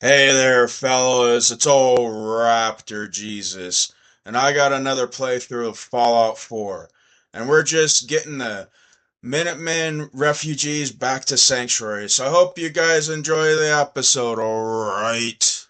Hey there, fellas. It's old Raptor Jesus. And I got another playthrough of Fallout 4. And we're just getting the Minutemen refugees back to Sanctuary. So I hope you guys enjoy the episode, alright?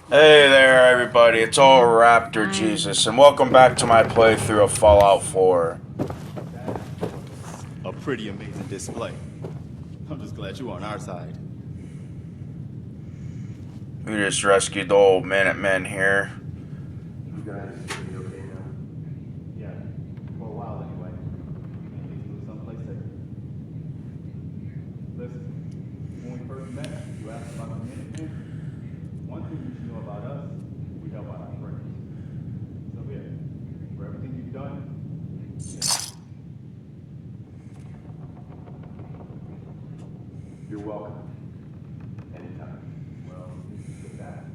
Hey there, everybody. It's old Raptor Jesus, and welcome back to my playthrough of Fallout 4. A pretty amazing display. I'm just glad you're on our side. We just rescued the old Minutemen here. You guys should be okay now. Yeah, for a while anyway. At least move someplace safe. Listen, when we first met, you asked about the Minutemen. One thing you should know about us, we help out our friends. So yeah, for everything you've done, you're welcome. Anytime. Well, this is just that.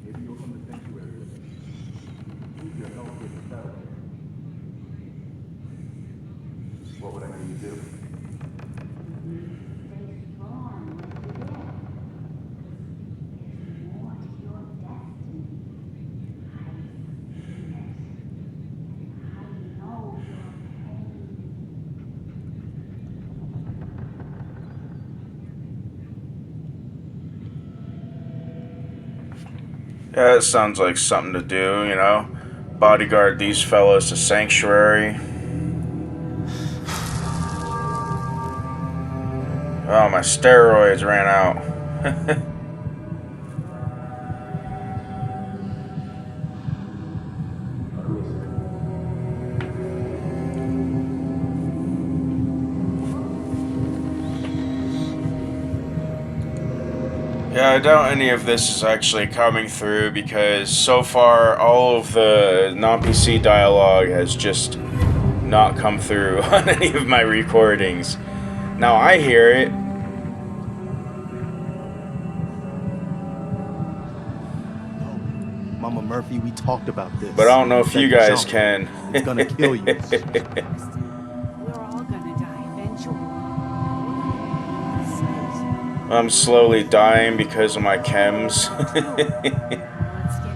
Maybe you'll come to Sanctuary with us. Need your help getting settled here. What would I need to do? Yeah, that sounds like something to do, you know? Bodyguard these fellas to Sanctuary. Oh, my steroids ran out. Yeah, I doubt any of this is actually coming through because so far all of the non-PC dialogue has just not come through on any of my recordings. Now I hear it. Mama Murphy, we talked about this. But I don't know if you guys Jump. can. It's gonna kill you. We're all gonna die eventually. I'm slowly dying because of my chems. Let's get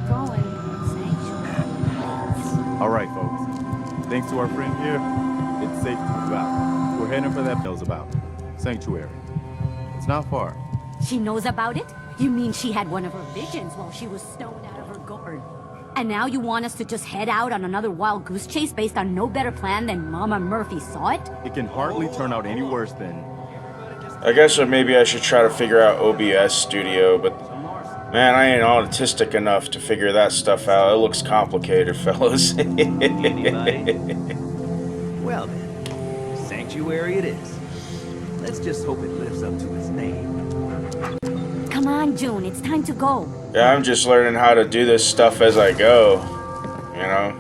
going. Sanctuary. All right, folks. Thanks to our friend here, it's safe to move out. We're heading for that knows about Sanctuary. It's not far. She knows about it? You mean she had one of her visions while she was stoned out of her gourd? And now you want us to just head out on another wild goose chase based on no better plan than Mama Murphy saw it? It can hardly turn out any worse than... I guess maybe I should try to figure out OBS Studio, but man, I ain't autistic enough to figure that stuff out. It looks complicated, fellas. Well then, sanctuary it is. Let's just hope it lives up to its name. Come on, June, it's time to go. Yeah, I'm just learning how to do this stuff as I go, you know?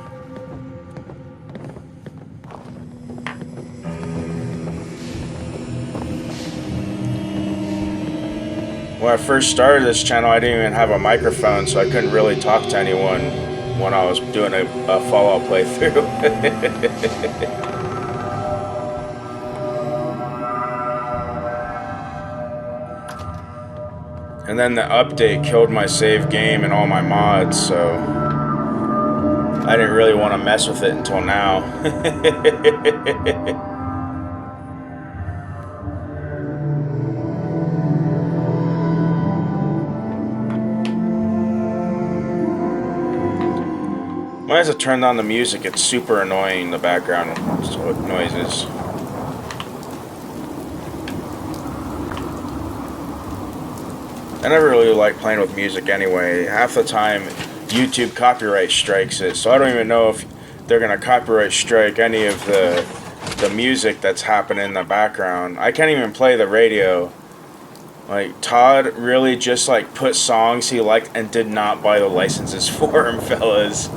When I first started this channel, I didn't even have a microphone, so I couldn't really talk to anyone when I was doing a Fallout playthrough. And then the update killed my save game and all my mods, so I didn't really want to mess with it until now. Might as well turn down the music, it's super annoying, the background noises. I never really like playing with music anyway. Half the time, YouTube copyright strikes it, so I don't even know if they're gonna copyright strike any of the music that's happening in the background. I can't even play the radio. Like, Todd really just like put songs he liked and did not buy the licenses for him, fellas.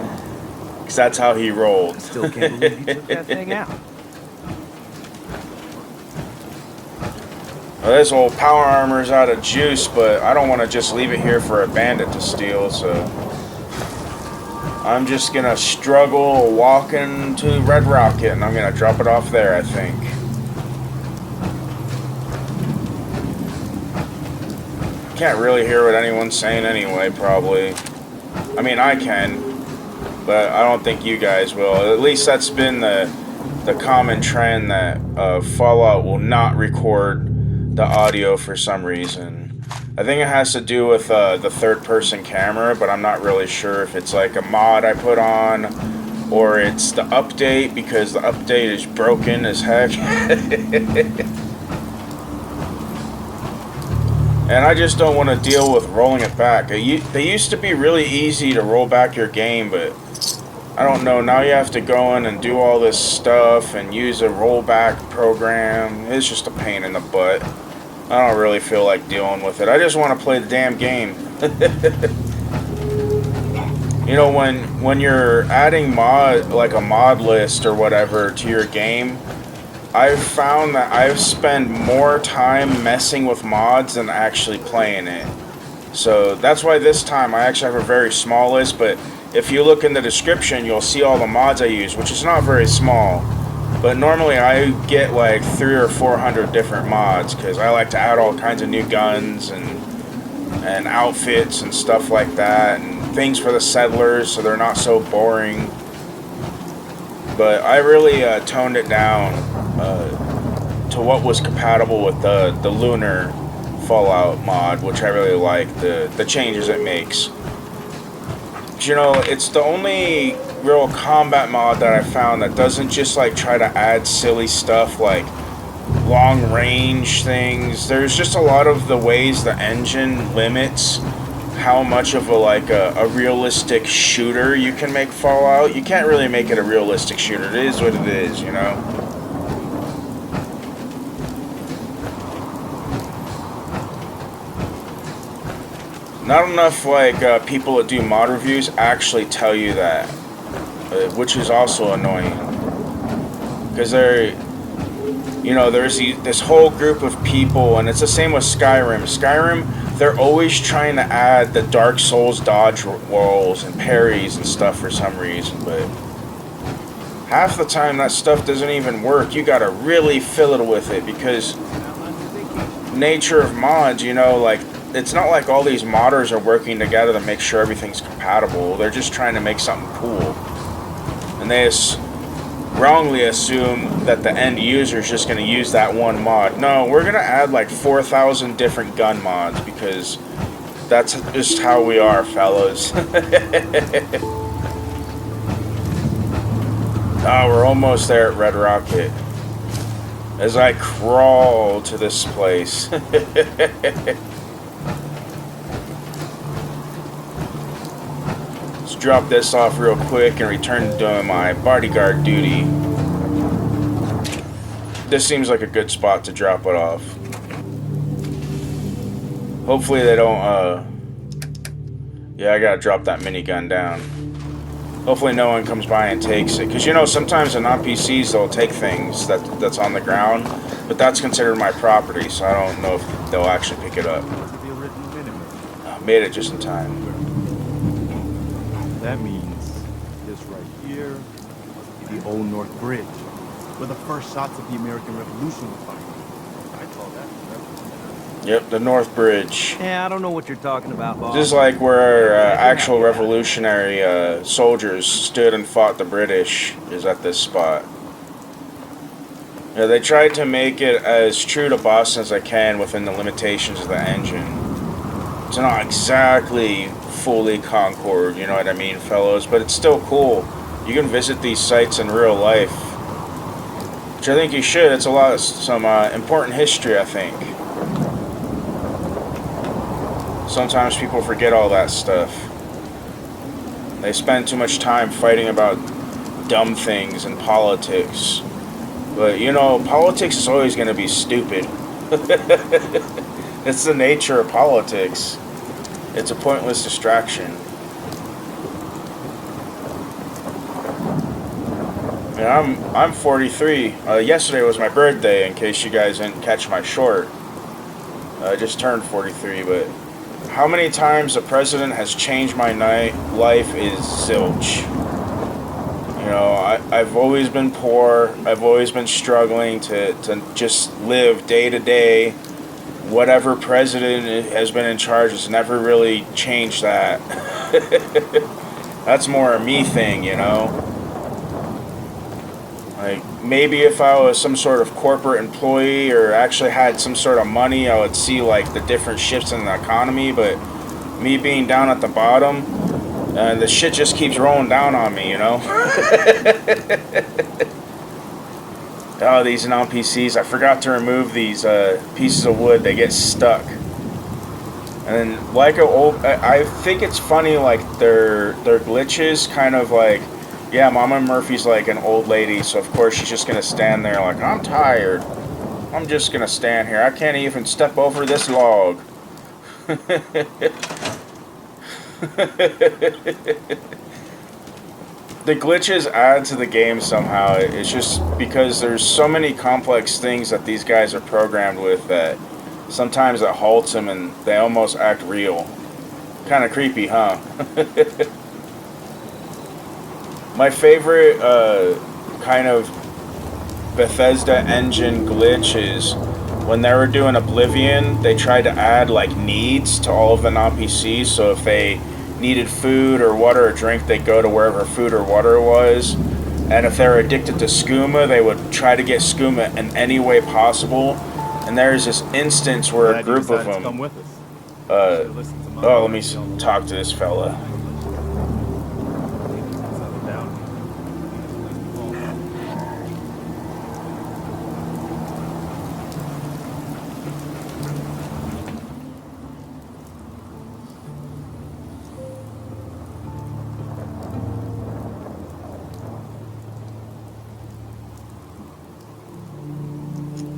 Because that's how he rolled. Still can't believe you took that thing out. Well, this old power armor's out of juice, but I don't want to just leave it here for a bandit to steal, so I'm just gonna struggle walking to Red Rocket, and I'm gonna drop it off there, I think. Can't really hear what anyone's saying anyway, probably. I mean, I can, but I don't think you guys will. At least that's been the common trend, that Fallout will not record the audio for some reason. I think it has to do with the third-person camera, but I'm not really sure if it's like a mod I put on or it's the update, because the update is broken as heck. And I just don't want to deal with rolling it back. They used to be really easy to roll back your game, but I don't know, now you have to go in and do all this stuff and use a rollback program. It's just a pain in the butt. I don't really feel like dealing with it. I just want to play the damn game. You know, when you're adding like a mod list or whatever to your game, I've found that I've spent more time messing with mods than actually playing it. So that's why this time I actually have a very small list, but if you look in the description, you'll see all the mods I use, which is not very small. But normally I get like 300 or 400 different mods, because I like to add all kinds of new guns and outfits and stuff like that, and things for the settlers so they're not so boring. But I really toned it down to what was compatible with the Lunar Fallout mod, which I really like, the changes it makes. You know, it's the only real combat mod that I found that doesn't just like try to add silly stuff like long range things. There's just a lot of the ways the engine limits how much of a realistic shooter you can make Fallout. You can't really make it a realistic shooter. It is what it is, you know? Not enough like people that do mod reviews actually tell you that, which is also annoying. Because you know, there's this whole group of people, and it's the same with Skyrim. Skyrim, they're always trying to add the Dark Souls dodge rolls and parries and stuff for some reason, but half the time that stuff doesn't even work. You gotta really fiddle with it, because nature of mods, you know, like, it's not like all these modders are working together to make sure everything's compatible. They're just trying to make something cool. And they wrongly assume that the end user is just going to use that one mod. No, we're going to add like 4,000 different gun mods, because that's just how we are, fellas. Oh, we're almost there at Red Rocket. As I crawl to this place. Let's drop this off real quick and return to doing my bodyguard duty. this seems like a good spot to drop it off. Hopefully they don't, yeah, I gotta drop that minigun down. Hopefully no one comes by and takes it. Because, you know, sometimes in non-PCs, they'll take things that's on the ground, but that's considered my property, so I don't know if they'll actually pick it up. Made it just in time. That means this right here must be the Old North Bridge, where the first shots of the American Revolution were fired. I call that the Revolution. Yep, the North Bridge. Yeah, I don't know what you're talking about, boss. This is like where actual revolutionary soldiers stood and fought the British, is at this spot. Yeah, they tried to make it as true to Boston as I can within the limitations of the engine. It's not exactly fully Concord, you know what I mean, fellows, but it's still cool. You can visit these sites in real life, which I think you should. It's some important history, I think. Sometimes people forget all that stuff. They spend too much time fighting about dumb things and politics. But, you know, politics is always going to be stupid. It's the nature of politics. It's a pointless distraction. I'm 43. Yesterday was my birthday, in case you guys didn't catch my short. I just turned 43, but how many times the president has changed my life is zilch. You know, I've always been poor. I've always been struggling to just live day to day. Whatever president has been in charge has never really changed that. That's more a me thing, you know? Like, maybe if I was some sort of corporate employee or actually had some sort of money, I would see, like, the different shifts in the economy, but me being down at the bottom, the shit just keeps rolling down on me, you know? Oh, these non-PCs. I forgot to remove these pieces of wood. They get stuck. And then, like I think it's funny, like, their glitches kind of like, yeah, Mama Murphy's like an old lady, so of course she's just going to stand there like, I'm tired. I'm just going to stand here. I can't even step over this log. The glitches add to the game somehow. It's just because there's so many complex things that these guys are programmed with that sometimes it halts them and they almost act real. Kind of creepy, huh? My favorite kind of Bethesda engine glitch is when they were doing Oblivion, they tried to add like needs to all of the non-PCs, so if they needed food or water or drink, they'd go to wherever food or water was. And if they were addicted to skooma, they would try to get skooma in any way possible. And there's this instance where a group of them... let me talk to this fella.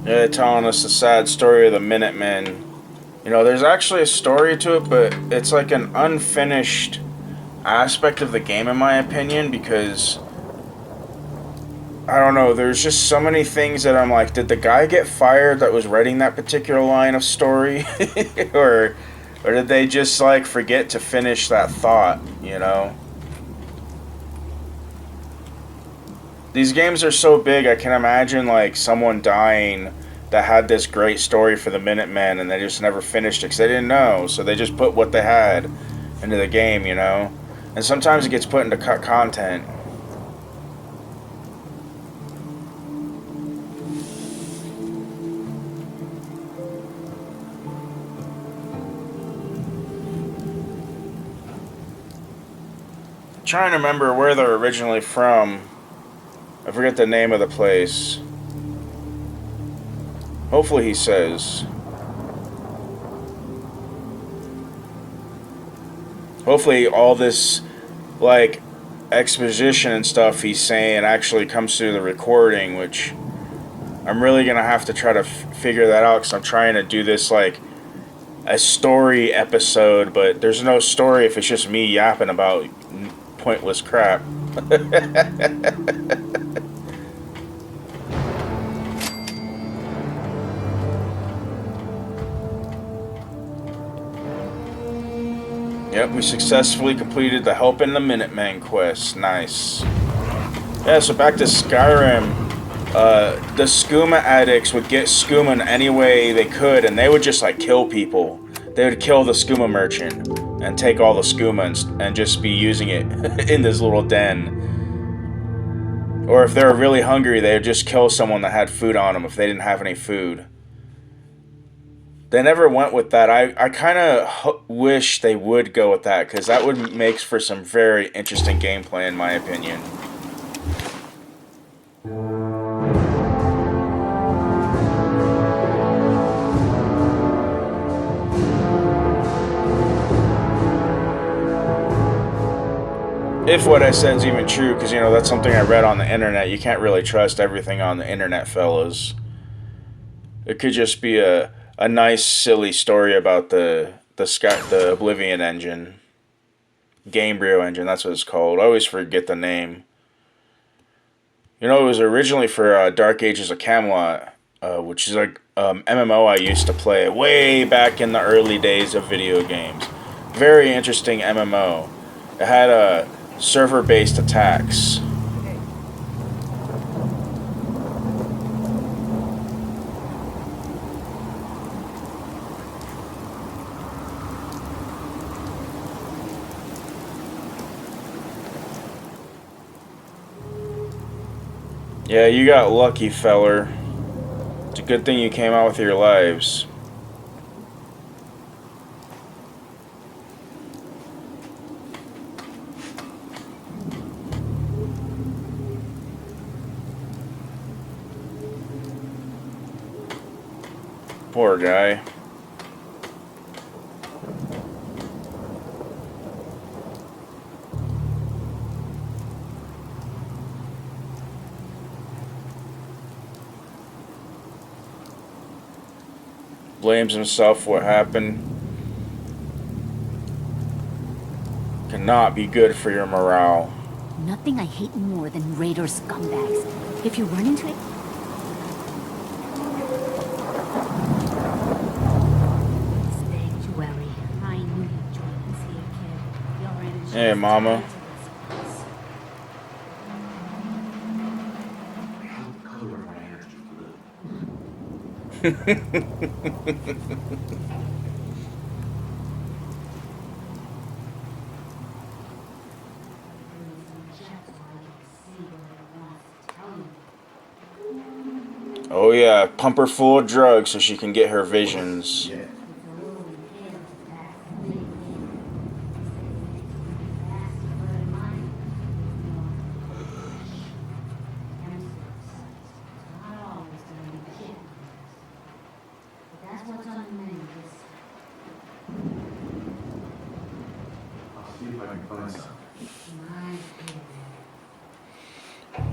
Yeah, telling us the sad story of the Minutemen. You know, there's actually a story to it, but it's like an unfinished aspect of the game, in my opinion, because I don't know, there's just so many things that I'm like, did the guy get fired that was writing that particular line of story? or did they just like forget to finish that thought, you know? These games are so big, I can imagine like someone dying that had this great story for the Minutemen and they just never finished it because they didn't know, so they just put what they had into the game, you know? And sometimes it gets put into cut content. I'm trying to remember where they're originally from. I forget the name of the place. Hopefully he says. Hopefully all this, like, exposition and stuff he's saying actually comes through the recording, which I'm really gonna have to try to figure that out because I'm trying to do this like a story episode, but there's no story if it's just me yapping about pointless crap. Yep, we successfully completed the Helping the Minutemen quest. Nice. Yeah, so back to Skyrim. The skooma addicts would get skooma in any way they could, and they would just like kill people. They would kill the skooma merchant and take all the skooma and just be using it in this little den. Or if they were really hungry, they would just kill someone that had food on them if they didn't have any food. They never went with that. I kind of wish they would go with that, because that would make for some very interesting gameplay in my opinion. If what I said is even true, because, you know, that's something I read on the internet. You can't really trust everything on the internet, fellas. It could just be a nice, silly story about the Oblivion engine. Gamebryo engine, that's what it's called. I always forget the name. You know, it was originally for Dark Ages of Camelot, which is like MMO I used to play way back in the early days of video games. Very interesting MMO. It had server-based attacks. Yeah, you got lucky, feller. It's a good thing you came out with your lives. Poor guy. Blames himself for what happened. Cannot be good for your morale. Nothing I hate more than raider scumbags. If you run into it... Sanctuary. I knew you'd join us here, kid. Your energy... Hey, mama. Oh yeah, pump her full of drugs so she can get her visions.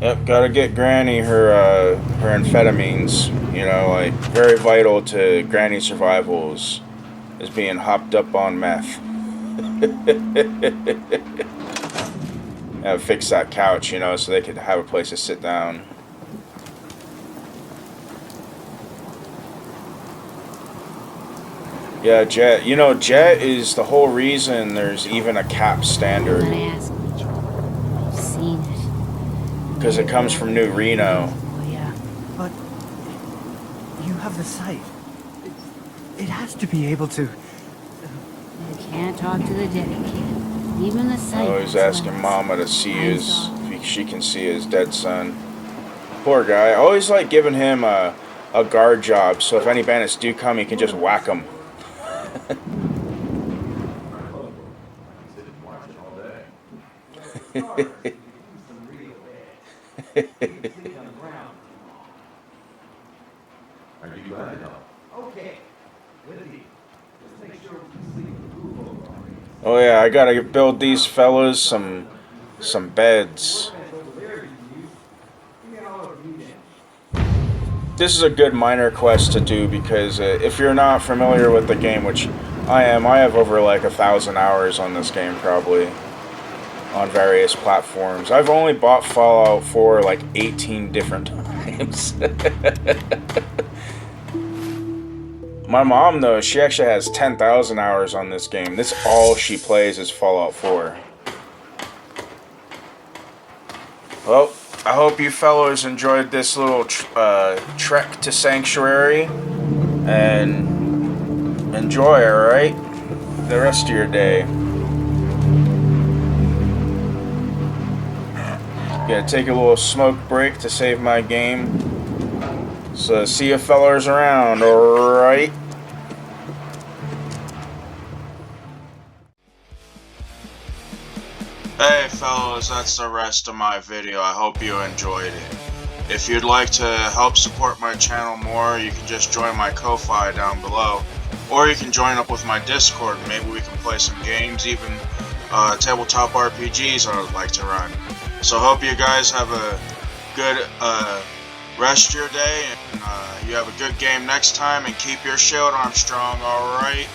Yep, gotta get Granny her amphetamines. You know, like very vital to Granny's survival is being hopped up on meth. Gotta fix that couch, you know, so they could have a place to sit down. Yeah, Jet. You know, Jet is the whole reason there's even a cap standard. I've seen it. Because it comes from New Reno. Oh, yeah. But you have the sight. It has to be able to... You can't talk to the dead, kid. Even the sight... Oh, he's asking Mama to see if she can see his dead son. Poor guy. I always like giving him a guard job, so if any bandits do come, he can just whack them. Oh yeah, I gotta build these fellas some beds. this is a good minor quest to do, because if you're not familiar with the game, which I am, I have over like 1,000 hours on this game probably, on various platforms. I've only bought Fallout 4 like 18 different times. My mom, though, she actually has 10,000 hours on this game. This all she plays is Fallout 4. Well, I hope you fellows enjoyed this little trek to Sanctuary, and enjoy, alright, the rest of your day. Gonna take a little smoke break to save my game. So see you fellas around, alright? Hey fellas, that's the rest of my video. I hope you enjoyed it. If you'd like to help support my channel more, you can just join my Ko-Fi down below. Or you can join up with my Discord. Maybe we can play some games, even tabletop RPGs I would like to run. So hope you guys have a good rest of your day, and you have a good game next time, and keep your shield arm strong, alright?